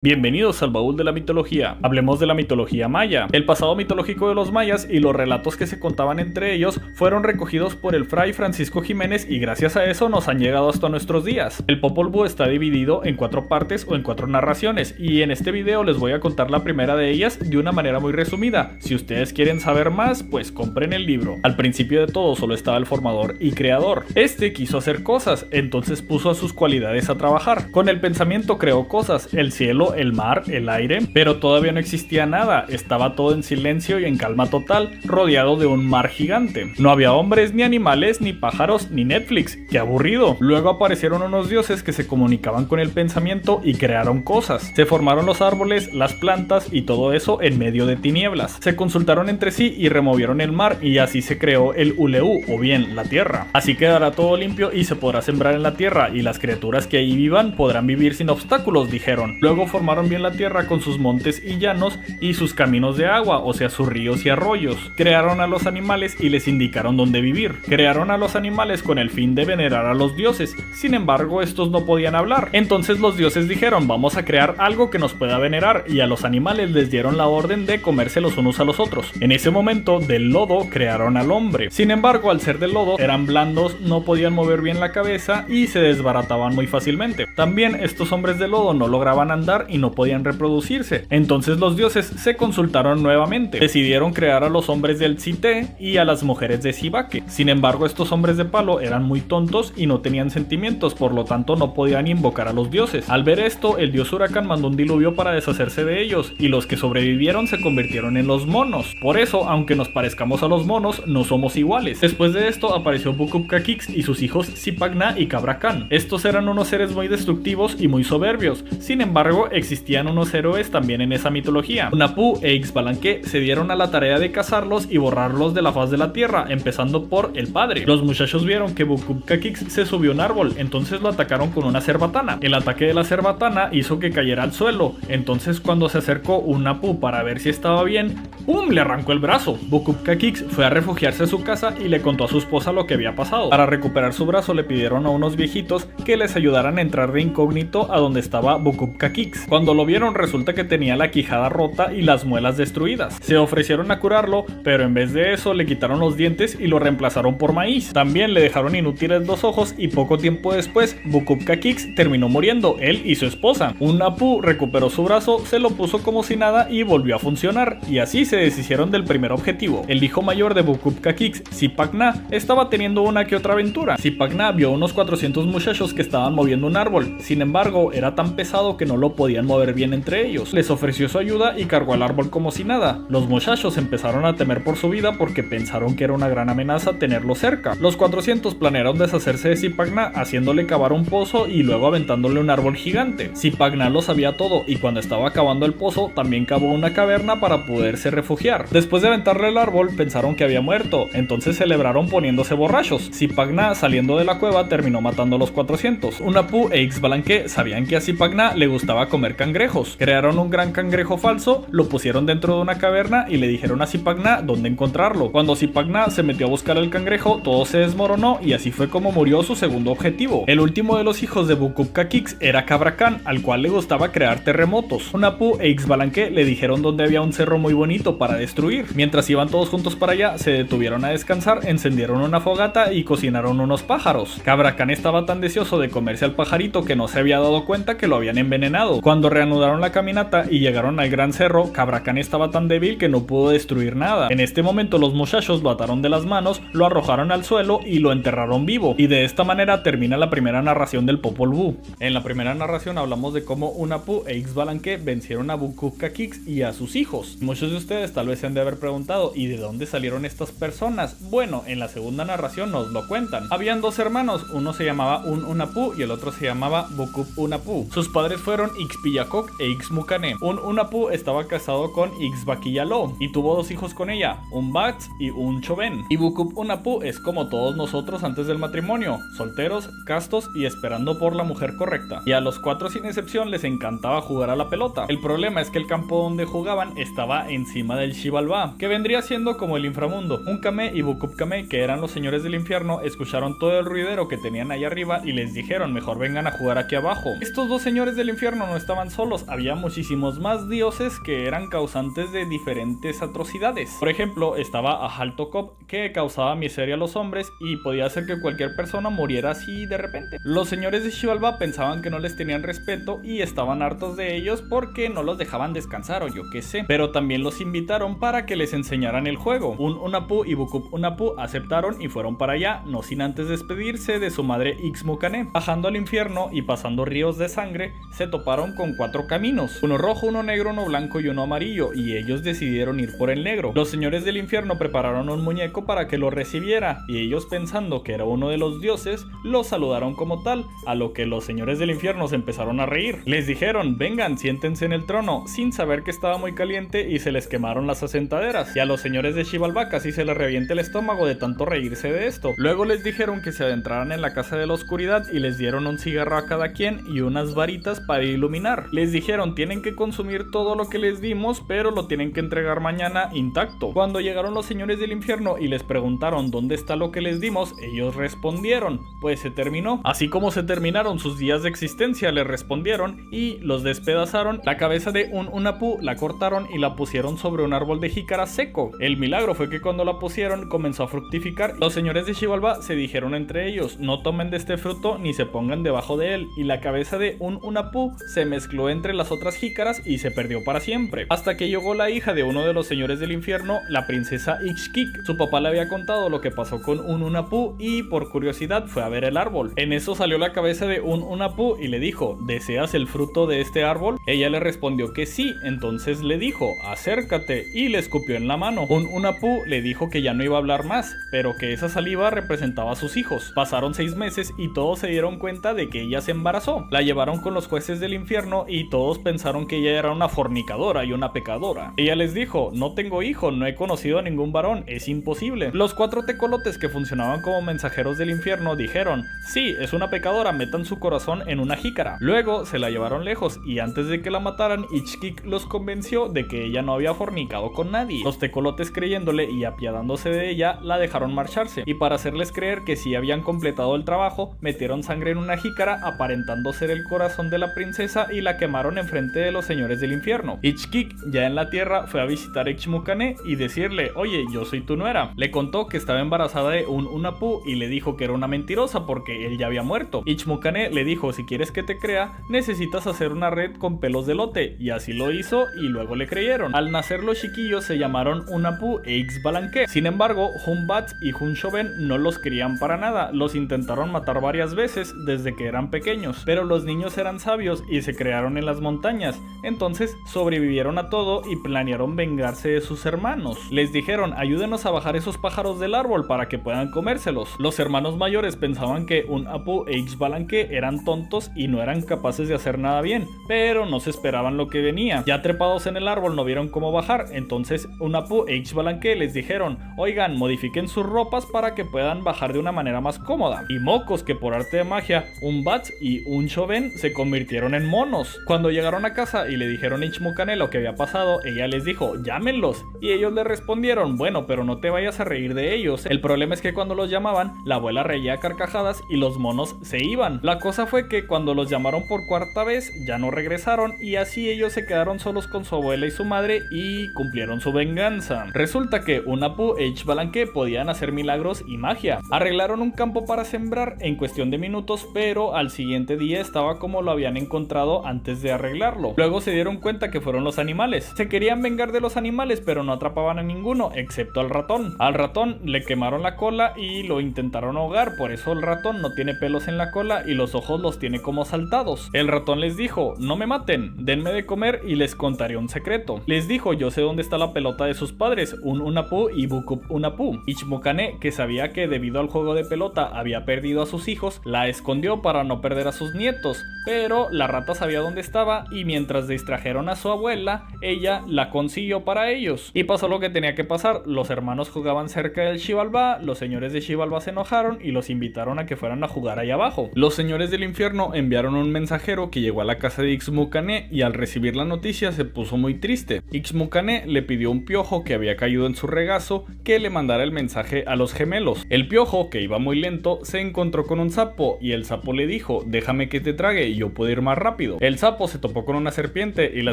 Bienvenidos al baúl de la mitología. Hablemos de la mitología maya. El pasado mitológico de los mayas y los relatos que se contaban entre ellos fueron recogidos por el fray Francisco Jiménez y gracias a eso nos han llegado hasta nuestros días. El Popol Vuh está dividido en 4 partes o en 4 narraciones y en este video les voy a contar la primera de ellas de una manera muy resumida. Si ustedes quieren saber más, pues compren el libro. Al principio de todo solo estaba el formador y creador. Este quiso hacer cosas, entonces puso a sus cualidades a trabajar. Con el pensamiento creó cosas, el cielo, el mar, el aire, pero todavía no existía nada, estaba todo en silencio y en calma total, rodeado de un mar gigante. No había hombres, ni animales, ni pájaros, ni Netflix, ¡qué aburrido! Luego aparecieron unos dioses que se comunicaban con el pensamiento y crearon cosas. Se formaron los árboles, las plantas y todo eso en medio de tinieblas. Se consultaron entre sí y removieron el mar y así se creó el Uleu, o bien la tierra. Así quedará todo limpio y se podrá sembrar en la tierra y las criaturas que ahí vivan podrán vivir sin obstáculos, dijeron. Luego formaron bien la tierra con sus montes y llanos y sus caminos de agua, o sea sus ríos y arroyos. Crearon a los animales y les indicaron dónde vivir. Crearon a los animales con el fin de venerar a los dioses, sin embargo estos no podían hablar. Entonces los dioses dijeron, vamos a crear algo que nos pueda venerar, y a los animales les dieron la orden de comerse los unos a los otros. En ese momento del lodo crearon al hombre. Sin embargo, al ser del lodo eran blandos, no podían mover bien la cabeza y se desbarataban muy fácilmente. También estos hombres de lodo no lograban andar y no podían reproducirse. Entonces los dioses se consultaron nuevamente. Decidieron crear a los hombres del Tzité y a las mujeres de Sibaque. Sin embargo, estos hombres de palo eran muy tontos y no tenían sentimientos, por lo tanto no podían invocar a los dioses. Al ver esto, el dios Huracán mandó un diluvio para deshacerse de ellos, y los que sobrevivieron se convirtieron en los monos. Por eso, aunque nos parezcamos a los monos, no somos iguales. Después de esto apareció Bukupkakix y sus hijos Zipacná y Cabracán. Estos eran unos seres muy destructivos y muy soberbios. Sin embargo, existían unos héroes también en esa mitología. Hunahpu e Ixbalanque se dieron a la tarea de cazarlos y borrarlos de la faz de la tierra, empezando por el padre. Los muchachos vieron que Bukupkakix se subió a un árbol, entonces lo atacaron con una cerbatana. El ataque de la cerbatana hizo que cayera al suelo, entonces cuando se acercó Hunahpu para ver si estaba bien, ¡pum!, le arrancó el brazo. Bukupkakix fue a refugiarse a su casa y le contó a su esposa lo que había pasado. Para recuperar su brazo le pidieron a unos viejitos que les ayudaran a entrar de incógnito a donde estaba Bukupkakix. Cuando lo vieron, resulta que tenía la quijada rota y las muelas destruidas. Se ofrecieron a curarlo, pero en vez de eso le quitaron los dientes y lo reemplazaron por maíz. También le dejaron inútiles los ojos y poco tiempo después Bukupkakix terminó muriendo, él y su esposa. Hunahpu recuperó su brazo, se lo puso como si nada y volvió a funcionar, y así se deshicieron del primer objetivo. El hijo mayor de Bukupkakix, Zipacná, estaba teniendo una que otra aventura. Zipacná vio unos 400 muchachos que estaban moviendo un árbol, sin embargo era tan pesado que no lo podían mover bien entre ellos. Les ofreció su ayuda y cargó al árbol como si nada. Los muchachos empezaron a temer por su vida porque pensaron que era una gran amenaza tenerlo cerca. Los 400 planearon deshacerse de Zipacná haciéndole cavar un pozo y luego aventándole un árbol gigante. Zipacná lo sabía todo y cuando estaba acabando el pozo también cavó una caverna para poderse refugiar. Después de aventarle el árbol pensaron que había muerto, entonces celebraron poniéndose borrachos. Zipacná, saliendo de la cueva, terminó matando a los 400. Hunahpu e Ixbalanque sabían que a Zipacná le gustaba comer cangrejos. Crearon un gran cangrejo falso, lo pusieron dentro de una caverna y le dijeron a Zipacná dónde encontrarlo. Cuando Zipacná se metió a buscar el cangrejo, todo se desmoronó y así fue como murió su segundo objetivo. El último de los hijos de Bukupkakix era Cabracán, al cual le gustaba crear terremotos. Hunahpu e Ixbalanque le dijeron dónde había un cerro muy bonito para destruir. Mientras iban todos juntos para allá, se detuvieron a descansar, encendieron una fogata y cocinaron unos pájaros. Cabracán estaba tan deseoso de comerse al pajarito que no se había dado cuenta que lo habían envenenado. Cuando reanudaron la caminata y llegaron al gran cerro, Cabracán estaba tan débil que no pudo destruir nada. En este momento los muchachos lo ataron de las manos, lo arrojaron al suelo y lo enterraron vivo. Y de esta manera termina la primera narración del Popol Vuh. En la primera narración hablamos de cómo Hunahpu e Ixbalanque vencieron a Bukupkakix y a sus hijos. Muchos de ustedes tal vez se han de haber preguntado, ¿y de dónde salieron estas personas? Bueno, en la segunda narración nos lo cuentan. Habían dos hermanos, uno se llamaba Hunahpu y el otro se llamaba Bukup-Hunahpu. Sus padres fueron Ixpillacoc e Ixmucané. Hunahpu estaba casado con Ixbaquillaló y tuvo dos hijos con ella, un Bats y un Choben. Y Bukup-Hunahpu es como todos nosotros antes del matrimonio, solteros, castos y esperando por la mujer correcta. Y a los 4 sin excepción les encantaba jugar a la pelota. El problema es que el campo donde jugaban estaba encima del Xibalbá, que vendría siendo como el inframundo. Uncamé y Bukupcamé, que eran los señores del infierno, escucharon todo el ruidero que tenían ahí arriba y les dijeron, mejor vengan a jugar aquí abajo. Estos dos señores del infierno no estaban estaban solos, había muchísimos más dioses que eran causantes de diferentes atrocidades. Por ejemplo, estaba Ahaltokop, que causaba miseria a los hombres y podía hacer que cualquier persona muriera así de repente. Los señores de Xibalbá pensaban que no les tenían respeto y estaban hartos de ellos porque no los dejaban descansar o yo qué sé, pero también los invitaron para que les enseñaran el juego. Un-Unapu y Bukub-Unapu aceptaron y fueron para allá, no sin antes despedirse de su madre Ixmucané. Bajando al infierno y pasando ríos de sangre, se toparon con 4 caminos, uno rojo, uno negro, uno blanco y uno amarillo, y ellos decidieron ir por el negro. Los señores del infierno prepararon un muñeco para que lo recibiera, y ellos, pensando que era uno de los dioses, lo saludaron como tal, a lo que los señores del infierno se empezaron a reír. Les dijeron: vengan, siéntense en el trono, sin saber que estaba muy caliente y se les quemaron las asentaderas, y a los señores de Xibalbá casi se les revienta el estómago de tanto reírse de esto. Luego les dijeron que se adentraran en la casa de la oscuridad y les dieron un cigarro a cada quien y unas varitas para iluminar. Les dijeron: tienen que consumir todo lo que les dimos, pero lo tienen que entregar mañana intacto. Cuando llegaron los señores del infierno y les preguntaron dónde está lo que les dimos, ellos respondieron: pues se terminó. Así como se terminaron sus días de existencia, les respondieron, y los despedazaron. La cabeza de un-Unapu la cortaron y la pusieron sobre un árbol de jícara seco. El milagro fue que cuando la pusieron comenzó a fructificar. Los señores de Xibalbá se dijeron entre ellos: no tomen de este fruto ni se pongan debajo de él, y la cabeza de un-Unapu se mezcló entre las otras jícaras y se perdió para siempre. Hasta que llegó la hija de uno de los señores del infierno, la princesa Ixkik. Su papá le había contado lo que pasó con un-Unapu y por curiosidad fue a ver el árbol. En eso salió la cabeza de un-Unapu y le dijo: ¿deseas el fruto de este árbol? Ella le respondió que sí. Entonces le dijo: acércate, y le escupió en la mano. Un-Unapu le dijo que ya no iba a hablar más, pero que esa saliva representaba a sus hijos. Pasaron 6 meses y todos se dieron cuenta de que ella se embarazó. La llevaron con los jueces del infierno y todos pensaron que ella era una fornicadora y una pecadora. Ella les dijo: no tengo hijo, no he conocido a ningún varón, es imposible. Los 4 tecolotes que funcionaban como mensajeros del infierno dijeron: sí, es una pecadora, metan su corazón en una jícara. Luego se la llevaron lejos y antes de que la mataran, Ixkik los convenció de que ella no había fornicado con nadie. Los tecolotes, creyéndole y apiadándose de ella, la dejaron marcharse, y para hacerles creer que sí habían completado el trabajo, metieron sangre en una jícara aparentando ser el corazón de la princesa y la quemaron enfrente de los señores del infierno. Ixkik, ya en la tierra, fue a visitar a Ixmucané y decirle: oye, yo soy tu nuera. Le contó que estaba embarazada de un-Unapu y le dijo que era una mentirosa porque él ya había muerto. Ixmucané le dijo: si quieres que te crea, necesitas hacer una red con pelos de lote, y así lo hizo y luego le creyeron. Al nacer los chiquillos se llamaron Unapu e Ixbalanque. Sin embargo, Hun-Batz y Hun-Shoben no los querían para nada, los intentaron matar varias veces desde que eran pequeños, pero los niños eran sabios y se crearon en las montañas, entonces sobrevivieron a todo y planearon vengarse de sus hermanos. Les dijeron: ayúdenos a bajar esos pájaros del árbol para que puedan comérselos. Los hermanos mayores pensaban que Un-Apu e Ixbalanque eran tontos y no eran capaces de hacer nada bien, pero no se esperaban lo que venía. Ya trepados en el árbol no vieron cómo bajar, entonces Un-Apu e Ixbalanque les dijeron: oigan, modifiquen sus ropas para que puedan bajar de una manera más cómoda. Y mocos que por arte de magia, Un-Batz y Un-Shoben se convirtieron en monos. Cuando llegaron a casa y le dijeron a Ixmucané lo que había pasado, ella les dijo: llámenlos. Y ellos le respondieron: bueno, pero no te vayas a reír de ellos. El problema es que cuando los llamaban, la abuela reía a carcajadas y los monos se iban. La cosa fue que cuando los llamaron por 4ª vez, ya no regresaron, y así ellos se quedaron solos con su abuela y su madre y cumplieron su venganza. Resulta que Un-Apu e Ixbalanque podían hacer milagros y magia. Arreglaron un campo para sembrar en cuestión de minutos, pero al siguiente día estaba como lo habían encontrado antes de arreglarlo. Luego se dieron cuenta que fueron los animales. Se querían vengar de los animales, pero no atrapaban a ninguno, excepto al ratón. Al ratón le quemaron la cola y lo intentaron ahogar, por eso el ratón no tiene pelos en la cola y los ojos los tiene como saltados. El ratón les dijo: no me maten, denme de comer y les contaré un secreto. Les dijo: yo sé dónde está la pelota de sus padres, Un-Unapu y Bukub-Unapu. Ixmucané, que sabía que debido al juego de pelota había perdido a sus hijos, la escondió para no perder a sus nietos, pero la rata sabía dónde estaba y mientras distrajeron a su abuela, ella la consiguió para ellos. Y pasó lo que tenía que pasar: los hermanos jugaban cerca del Xibalbá, los señores de Xibalbá se enojaron y los invitaron a que fueran a jugar ahí abajo. Los señores del infierno enviaron un mensajero que llegó a la casa de Ixmucané y al recibir la noticia se puso muy triste. Ixmucané le pidió a un piojo que había caído en su regazo que le mandara el mensaje a los gemelos. El piojo, que iba muy lento, se encontró con un sapo y el sapo le dijo: déjame que te trague y yo puedo ir más rápido. El sapo se topó con una serpiente y la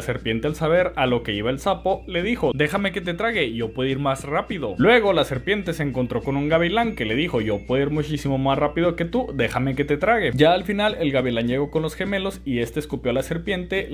serpiente, al saber a lo que iba el sapo, le dijo: déjame que te trague, yo puedo ir más rápido. Luego la serpiente se encontró con un gavilán que le dijo: yo puedo ir muchísimo más rápido que tú, déjame que te trague. Ya al final el gavilán llegó con los gemelos y este escupió a la serpiente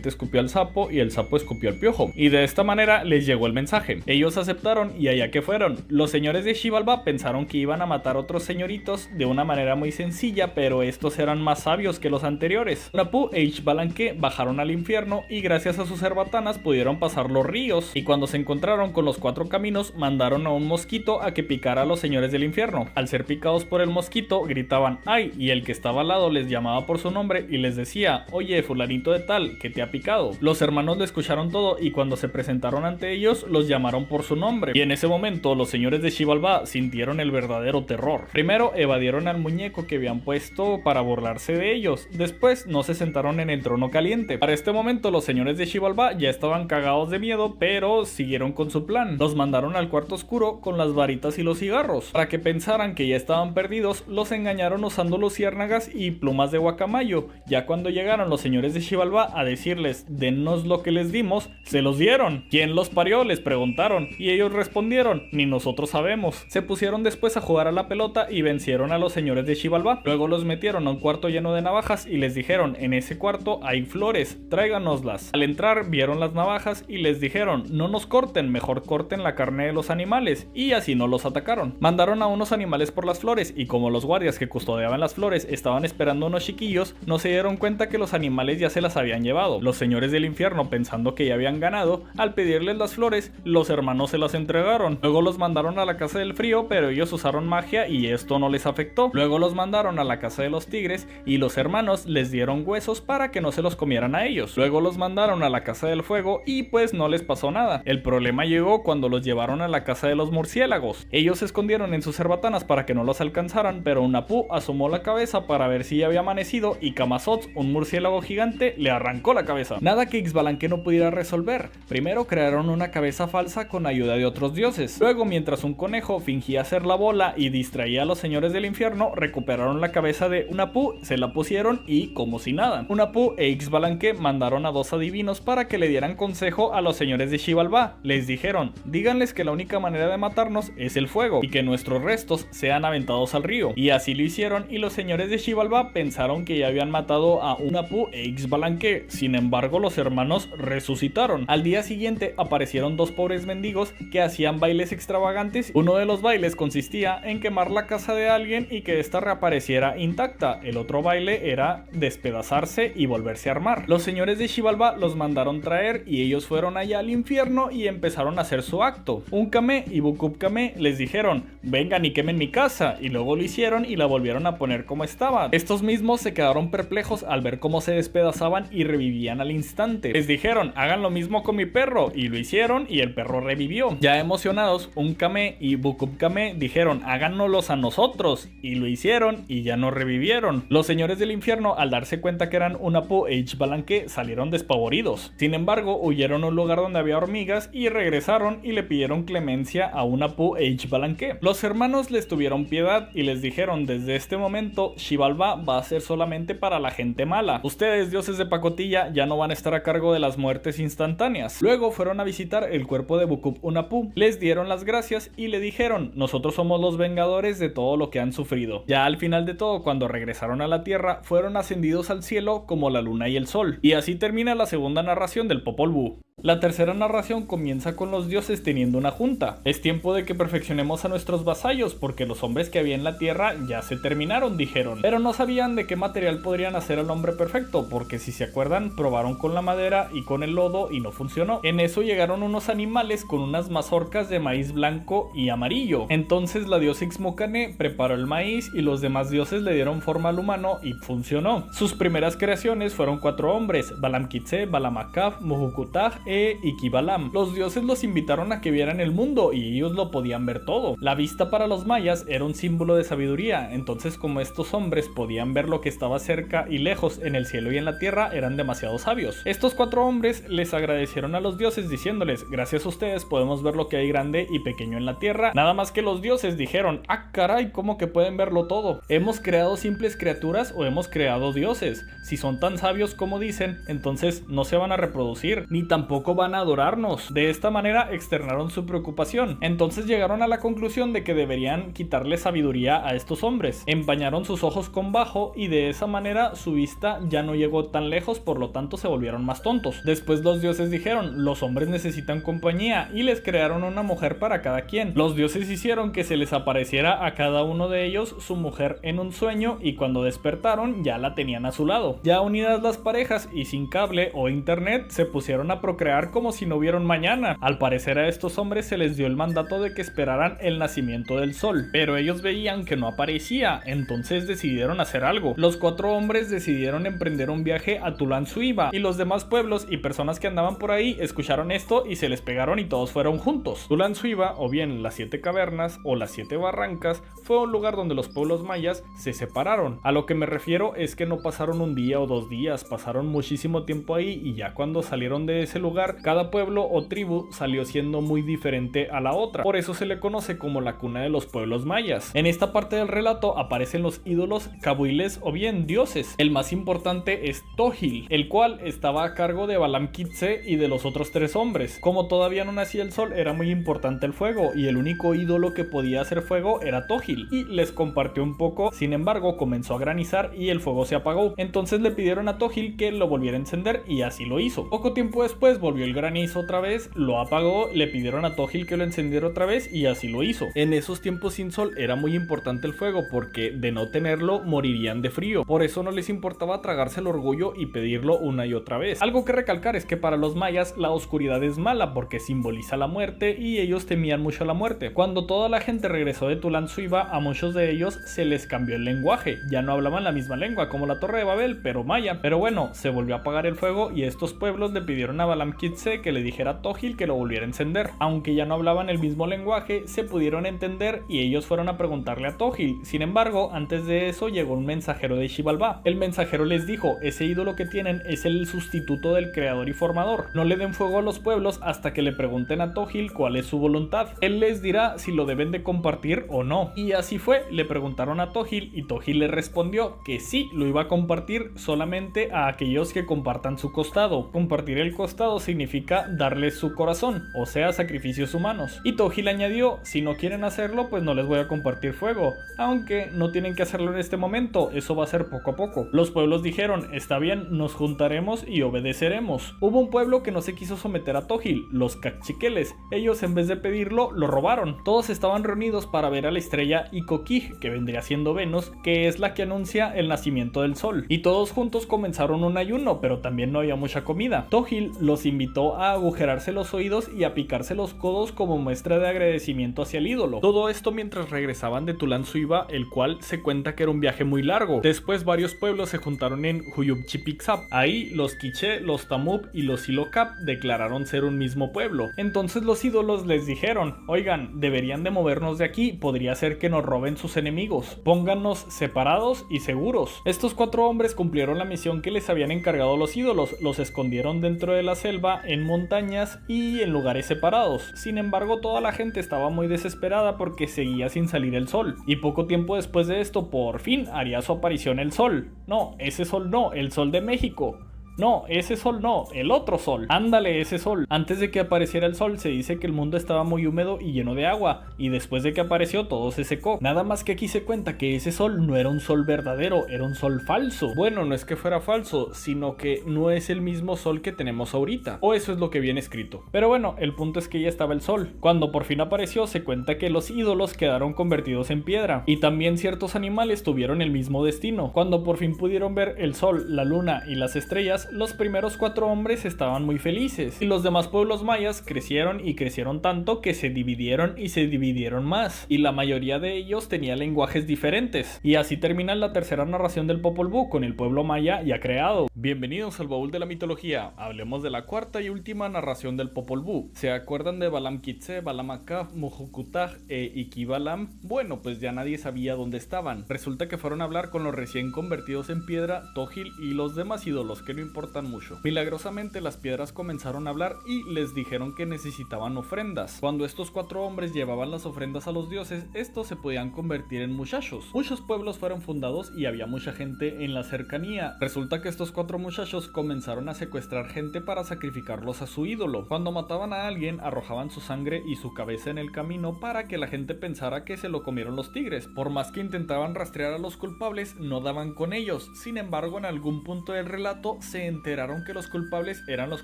escupió al sapo y el sapo escupió al piojo. Y de esta manera les llegó el mensaje. Ellos aceptaron y allá que fueron. Los señores de Xibalbá pensaron que iban a matar otros señoritos de una manera muy sencilla, pero estos eran más sabios que los anteriores. Unapu e Ixbalanque bajaron al infierno y gracias a sus cerbatanas pudieron pasar los ríos, y cuando se encontraron con los 4 caminos mandaron a un mosquito a que picara a los señores del infierno. Al ser picados por el mosquito gritaban ¡ay! Y el que estaba al lado les llamaba por su nombre y les decía: oye, fulanito de tal, que te ha picado. Los hermanos le escucharon todo y cuando se presentaron ante ellos los llamaron por su nombre, y en ese momento los señores de Xibalbá sintieron el verdadero terror. Primero evadieron al muñeco que habían puesto para burlarse de ellos, después no se sentaron en el trono caliente. Para este momento los señores de Xibalbá ya estaban cagados de miedo, pero siguieron con su plan. Los mandaron al cuarto oscuro con las varitas y los cigarros. Para que pensaran que ya estaban perdidos, los engañaron usando luciérnagas y plumas de guacamayo. Ya cuando llegaron los señores de Xibalbá a decirles: dennos lo que les dimos, se los dieron. ¿Quién los parió?, les preguntaron, y ellos respondieron: ni nosotros sabemos. Se pusieron después a jugar a la pelota y vencieron a los señores de Xibalbá. Luego los metieron a un cuarto lleno de navajas y les dijeron: en ese cuarto hay flores, tráiganoslas. Al entrar vieron las navajas y les dijeron: no nos corten, mejor corten la carne de los animales, y así no los atacaron. Mandaron a unos animales por las flores y como los guardias que custodiaban las flores estaban esperando a unos chiquillos, no se dieron cuenta que los animales ya se las habían llevado. Los señores del infierno, pensando que ya habían ganado, al pedirles las flores, los hermanos se las entregaron. Luego los mandaron a la casa del frío, pero ellos usaron magia y esto no les afectó. Luego los mandaron a la casa de los tigres y los hermanos les dieron huesos para que no se los comieran a ellos. Luego los mandaron a la casa del fuego y pues no les pasó nada. El problema llegó cuando los llevaron a la casa de los murciélagos. Ellos se escondieron en sus cerbatanas para que no los alcanzaran, pero Unapu asomó la cabeza para ver si ya había amanecido y Camazotz, un murciélago gigante, le arrancó la cabeza. Nada que Ixbalanque no pudiera resolver. Primero crearon una cabeza falsa con ayuda de otros dioses. Luego, mientras un conejo fingía ser la bola y distraía a los señores del infierno, recuperaron la cabeza de Unapu, se la pusieron y como si nada. Unapu e Ixbalanque mandaron a 2 adivinos para que le dieran consejo a los señores de Xibalbá. Les dijeron: díganles que la única manera de matarnos es el fuego y que nuestros restos sean aventados al río. Y así lo hicieron y los señores de Xibalbá pensaron que ya habían matado a Unapu e Ixbalanque. Sin embargo, los hermanos resucitaron. Al día siguiente aparecieron 2 pobres mendigos que hacían bailes extravagantes. Uno de los bailes consistía en quemar la casa de alguien y que esta reapareciera intacta. El otro baile era despedazarse y volverse a armar. Los señores de Xibalbá los mandaron traer y ellos fueron allá al infierno y empezaron a hacer su acto. Uncamé y Bucupcamé les dijeron: vengan y quemen mi casa, y luego lo hicieron y la volvieron a poner como estaba. Estos mismos se quedaron perplejos al ver cómo se despedazaban y revivían al instante. Les dijeron: hagan lo mismo con mi perro, y lo hicieron y el perro revivió. Ya emocionados, Uncamé y Bucupcamé dijeron: háganoslos a nosotros, y lo hicieron y ya no revivieron. Los señores del infierno, al darse cuenta que eran Unapu e Ixbalanque, salieron despavoridos. Sin embargo, huyeron a un lugar donde había hormigas y regresaron y le pidieron clemencia a Unapu e Ixbalanque. Los hermanos les tuvieron piedad y les dijeron: desde este momento Xibalbá va a ser solamente para la gente mala. Ustedes, dioses de pacotilla, ya no van a estar a cargo de las muertes instantáneas. Luego fueron a visitar el cuerpo de Bucup Unapu, les dieron las gracias y le dijeron: nosotros somos los vengadores de todo lo que han sufrido. Ya al final de todo, cuando regresaron a la tierra, fueron ascendidos al cielo como la luna y el sol. Y así termina la segunda narración del Popol Vuh. La tercera narración comienza con los dioses teniendo una junta. Es tiempo de que perfeccionemos a nuestros vasallos porque los hombres que había en la tierra ya se terminaron, dijeron. Pero no sabían de qué material podrían hacer al hombre perfecto, porque si se acuerdan, probaron con la madera y con el lodo y no funcionó. En eso llegaron unos animales con unas mazorcas de maíz blanco y amarillo. Entonces la diosa Ixmocane preparó el maíz y los demás dioses le dieron forma al humano y funcionó. Sus primeras creaciones fueron 4 hombres: Balamquitze, Balamacaf, Mujucutaj e Iquibalam. Los dioses los invitaron a que vieran el mundo y ellos lo podían ver todo. La vista para los mayas era un símbolo de sabiduría, entonces como estos hombres podían ver lo que estaba cerca y lejos en el cielo y en la tierra, eran demasiado sabios. Estos 4 hombres les agradecieron a los dioses diciéndoles: gracias a ustedes podemos ver lo que hay grande y pequeño en la tierra. Nada más que los dioses dijeron: ah caray, ¿cómo que pueden verlo todo? ¿Hemos creado simples criaturas o hemos creado dioses? Si son tan sabios como dicen, entonces no se van a reproducir, ni tampoco van a adorarnos. De esta manera externaron su preocupación. Entonces llegaron a la conclusión de que deberían quitarle sabiduría a estos hombres. Empañaron sus ojos con bajo y de esa manera su vista ya no llegó tan lejos, por lo tanto se volvieron más tontos. Después los dioses dijeron: los hombres necesitan compañía, y les crearon una mujer para cada quien. Los dioses hicieron que se les apareciera a cada uno de ellos su mujer en un sueño, y cuando despertaron ya la tenían a su lado. Ya unidas las parejas y sin cable o internet, se pusieron a procrear como si no hubiera un mañana. Al parecer a estos hombres se les dio el mandato de que esperaran el nacimiento del sol, pero ellos veían que no aparecía, entonces decidieron hacer algo. Los 4 hombres decidieron emprender un viaje a Tulansuiba, y los demás pueblos y personas que andaban por ahí escucharon esto y se les pegaron y todos fueron juntos. Tulansuiba, o bien las 7 cavernas o las 7 barrancas, fue un lugar donde los pueblos mayas se separaron. A lo que me refiero es que no pasaron un día o 2 días, pasaron muchísimo tiempo ahí, y ya cuando salieron de ese lugar, cada pueblo o tribu salió siendo muy diferente a la otra. Por eso se le conoce como la cuna de los pueblos mayas. En esta parte del relato aparecen los ídolos cabuiles o bien dioses. El más importante es Tojil, el cual estaba a cargo de Balam Quitze y de los otros 3 hombres. Como todavía no nacía el sol, era muy importante el fuego, y el único ídolo que podía hacer fuego era Tojil, y les compartió un poco. Sin embargo, comenzó a granizar y el fuego se apagó. Entonces le pidieron a Tojil que lo volviera a encender, y así lo hizo. Poco tiempo después volvió el granizo otra vez, lo apagó, le pidieron a Tojil que lo encendiera otra vez, y así lo hizo. En esos tiempos sin sol era muy importante el fuego, porque de no tenerlo morirían de frío. Por eso no les importaba tragarse el orgullo y pedirlo una y otra vez. Algo que recalcar es que para los mayas la oscuridad es mala porque simboliza la muerte, y ellos temían mucho la muerte. Cuando toda la gente regresó de Tulansuiba, a muchos de ellos se les cambió el lenguaje. Ya no hablaban la misma lengua como la Torre de Babel, pero maya. Pero bueno, se volvió a apagar el fuego, y estos pueblos le pidieron a Balam Quitze que le dijera a Tojil que lo volviera a encender. Aunque ya no hablaban el mismo lenguaje, se pudieron entender y ellos fueron a preguntarle a Tojil. Sin embargo, antes de eso llegó un mensajero de Xibalbá. El mensajero les dijo: ese ídolo que tienen es el sustituto del creador y formador. No le den fuego a los pueblos hasta que le pregunten a Tojil cuál es su voluntad. Él les dirá si lo deben de compartir o no. Y así fue, le preguntaron a Tojil y Tojil le respondió que sí, lo iba a compartir solamente a aquellos que compartan su costado. Compartir el costado significa darles su corazón, o sea, sacrificios humanos. Y Tojil añadió: si no quieren hacerlo, pues no les voy a compartir fuego, aunque no tienen que hacerlo en este momento, eso va a ser poco a poco. Los pueblos dijeron: está bien, nos juntaremos y obedeceremos. Hubo un pueblo que no se quiso someter a Tojil, los Cachiqueles. Ellos, en vez de pedirlo, lo robaron. Todos estaban reunidos para ver a la estrella Icokij, que vendría siendo Venus, que es la que anuncia el nacimiento del sol. Y todos juntos comenzaron un ayuno, pero también no había mucha comida. Tojil los invitó a agujerarse los oídos y a picarse los codos como muestra de agradecimiento hacia el ídolo. Todo esto mientras regresaban de Tulansuiba, el cual se cuenta que era un viaje muy largo. Después varios pueblos se juntaron en Juyupchipixap. Ahí los Quiché, los Tamup y los Silocap declararon ser un mismo pueblo. Entonces los ídolos les dijeron: oigan, deberían de movernos de aquí, podría ser que nos roben sus enemigos. Póngannos separados y seguros. Estos 4 hombres cumplieron la misión que les habían encargado los ídolos. Los escondieron dentro de la selva, en montañas y en lugares separados. Sin embargo, toda la gente estaba muy desesperada porque seguía sin salir el sol. Y poco tiempo después de esto, por fin haría su aparición el sol. No, ese sol no, el sol de México. No, ese sol no, el otro sol. Ándale, ese sol. Antes de que apareciera el sol se dice que el mundo estaba muy húmedo y lleno de agua, y después de que apareció todo se secó. Nada más que aquí se cuenta que ese sol no era un sol verdadero, era un sol falso. Bueno, no es que fuera falso, sino que no es el mismo sol que tenemos ahorita, o eso es lo que viene escrito. Pero bueno, el punto es que ya estaba el sol. Cuando por fin apareció se cuenta que los ídolos quedaron convertidos en piedra, y también ciertos animales tuvieron el mismo destino. Cuando por fin pudieron ver el sol, la luna y las estrellas, mayas, los primeros 4 hombres estaban muy felices, y los demás pueblos mayas crecieron y crecieron tanto que se dividieron y se dividieron más, y la mayoría de ellos tenía lenguajes diferentes. Y así termina la tercera narración del Popol Vuh con el pueblo maya ya creado. Bienvenidos al baúl de la mitología. Hablemos de la cuarta y última narración del Popol Vuh. ¿Se acuerdan de Balam Quitze, Balam Akaf, Mujukutaj e Ikibalam? Bueno, pues ya nadie sabía dónde estaban. Resulta que fueron a hablar con los recién convertidos en piedra, Tógil y los demás ídolos que no importan mucho. Milagrosamente las piedras comenzaron a hablar y les dijeron que necesitaban ofrendas. Cuando estos 4 hombres llevaban las ofrendas a los dioses, estos se podían convertir en muchachos. Muchos pueblos fueron fundados y había mucha gente en la cercanía. Resulta que estos 4 muchachos comenzaron a secuestrar gente para sacrificarlos a su ídolo. Cuando mataban a alguien, arrojaban su sangre y su cabeza en el camino para que la gente pensara que se lo comieron los tigres. Por más que intentaban rastrear a los culpables, no daban con ellos. Sin embargo, en algún punto del relato se enteraron que los culpables eran los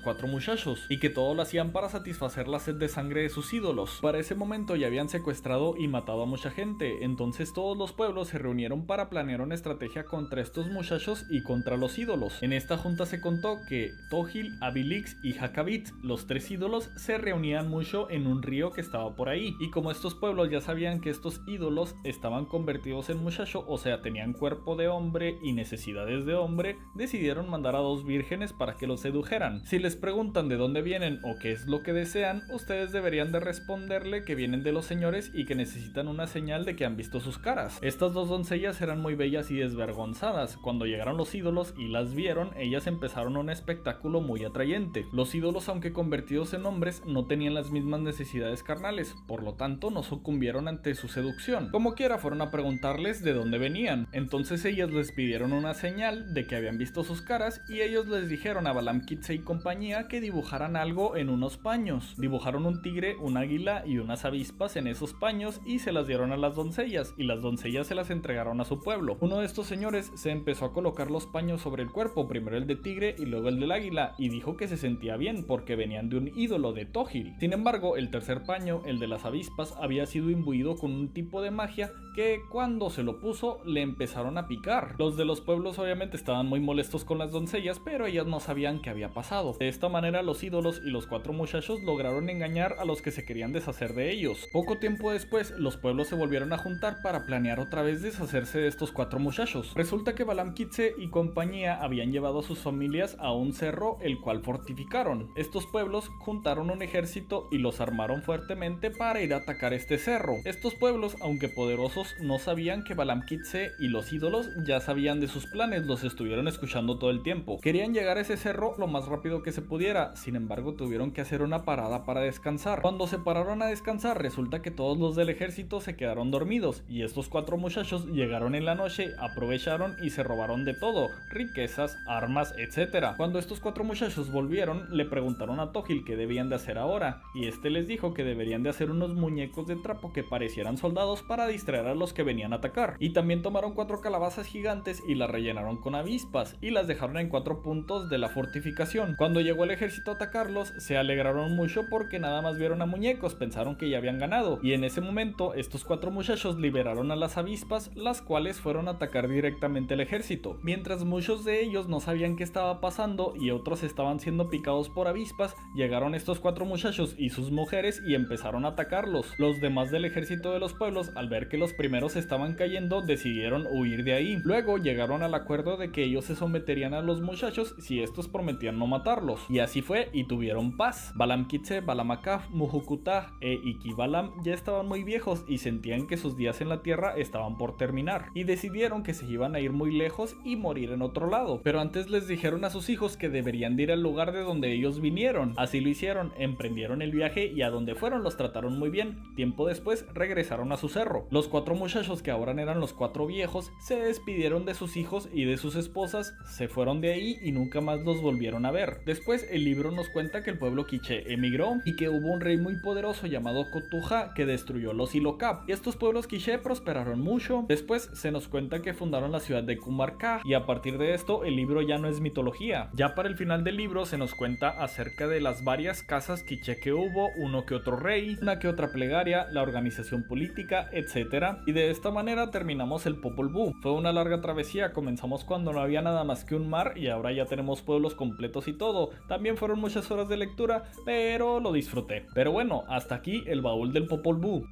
4 muchachos y que todo lo hacían para satisfacer la sed de sangre de sus ídolos. Para ese momento ya habían secuestrado y matado a mucha gente, entonces todos los pueblos se reunieron para planear una estrategia contra estos muchachos y contra los ídolos. En esta junta se contó que Tógil, Abilix y Jacabit, los 3 ídolos, se reunían mucho en un río que estaba por ahí, y como estos pueblos ya sabían que estos ídolos estaban convertidos en muchacho, o sea tenían cuerpo de hombre y necesidades de hombre, decidieron mandar a 2 vírgenes para que los sedujeran. Si les preguntan de dónde vienen o qué es lo que desean, ustedes deberían de responderle que vienen de los señores y que necesitan una señal de que han visto sus caras. Estas 2 doncellas eran muy bellas y desvergonzadas. Cuando llegaron los ídolos y las vieron, ellas empezaron un espectáculo muy atrayente. Los ídolos, aunque convertidos en hombres, no tenían las mismas necesidades carnales, por lo tanto no sucumbieron ante su seducción. Como quiera, fueron a preguntarles de dónde venían. Entonces ellas les pidieron una señal de que habían visto sus caras y ellos les dijeron a Balam Quitze y compañía que dibujaran algo en unos paños. Dibujaron un tigre, un águila y unas avispas en esos paños y se las dieron a las doncellas, y las doncellas se las entregaron a su pueblo. Uno de estos señores se empezó a colocar los paños sobre el cuerpo, primero el de tigre y luego el del águila, y dijo que se sentía bien porque venían de un ídolo de Tógil. Sin embargo, el tercer paño, el de las avispas, había sido imbuido con un tipo de magia que cuando se lo puso le empezaron a picar. Los de los pueblos obviamente estaban muy molestos con las doncellas, pero ellas no sabían qué había pasado. De esta manera los ídolos y los 4 muchachos lograron engañar a los que se querían deshacer de ellos. Poco tiempo después, los pueblos se volvieron a juntar para planear otra vez deshacerse de estos 4 muchachos. Resulta que Balam Quitze y compañía habían llevado a sus familias a un cerro el cual fortificaron. Estos pueblos juntaron un ejército y los armaron fuertemente para ir a atacar este cerro. Estos pueblos, aunque poderosos, no sabían que Balam Quitze y los ídolos ya sabían de sus planes, los estuvieron escuchando todo el tiempo. Querían llegar a ese cerro lo más rápido que se pudiera, sin embargo tuvieron que hacer una parada para descansar. Cuando se pararon a descansar, resulta que todos los del ejército se quedaron dormidos y estos 4 muchachos llegaron en la noche, aprovecharon y se robaron de todo, riquezas, armas, etc. Cuando estos 4 muchachos volvieron, le preguntaron a Tógil qué debían de hacer ahora, y este les dijo que deberían de hacer unos muñecos de trapo que parecieran soldados para distraer a los que venían a atacar, y también tomaron 4 calabazas gigantes y las rellenaron con avispas y las dejaron en 4 puntos de la fortificación. Cuando llegó el ejército a atacarlos, se alegraron mucho porque nada más vieron a muñecos, pensaron que ya habían ganado, y en ese momento estos 4 muchachos liberaron a las avispas, las cuales fueron a atacar directamente al ejército. Mientras muchos de ellos no sabían qué estaba pasando y otros estaban siendo picados por avispas, llegaron estos 4 muchachos y sus mujeres y empezaron a atacarlos. Los demás del ejército de los pueblos, al ver que los primeros estaban cayendo, decidieron huir de ahí. Luego llegaron al acuerdo de que ellos se someterían a los muchachos si estos prometían no matarlos, y así fue y tuvieron paz. Balam Quitze, Balam Akaf, Mujukutaj e Ikibalam ya estaban muy viejos y sentían que sus días en la tierra estaban por terminar, y decidieron que se iban a ir muy lejos y morir en otro lado, pero antes les dijeron a sus hijos que deberían de ir al lugar de donde ellos vinieron. Así lo hicieron, emprendieron el viaje y a donde fueron los trataron muy bien. Tiempo después regresaron a su cerro. Los 4 muchachos, que ahora eran los 4 viejos, se despidieron de sus hijos y de sus esposas, se fueron de ahí y nunca más los volvieron a ver. Después el libro nos cuenta que el pueblo quiché emigró y que hubo un rey muy poderoso llamado Cotuja que destruyó los Ilocap, y estos pueblos quiché prosperaron mucho. Después se nos cuenta que fundaron la ciudad de Kumarcá, y a partir de esto el libro ya no es mitología. Ya para el final del libro se nos cuenta acerca de las varias casas quiché que hubo, uno que otro rey, una que otra plegaria, la organización política, etc. Y de esta manera terminamos el Popol Vuh. Fue una larga travesía, comenzamos cuando no había nada más que un mar y ahora ya tenemos pueblos completos y todo. También fueron muchas horas de lectura, pero lo disfruté. Pero bueno, hasta aquí el baúl del Popol Vuh.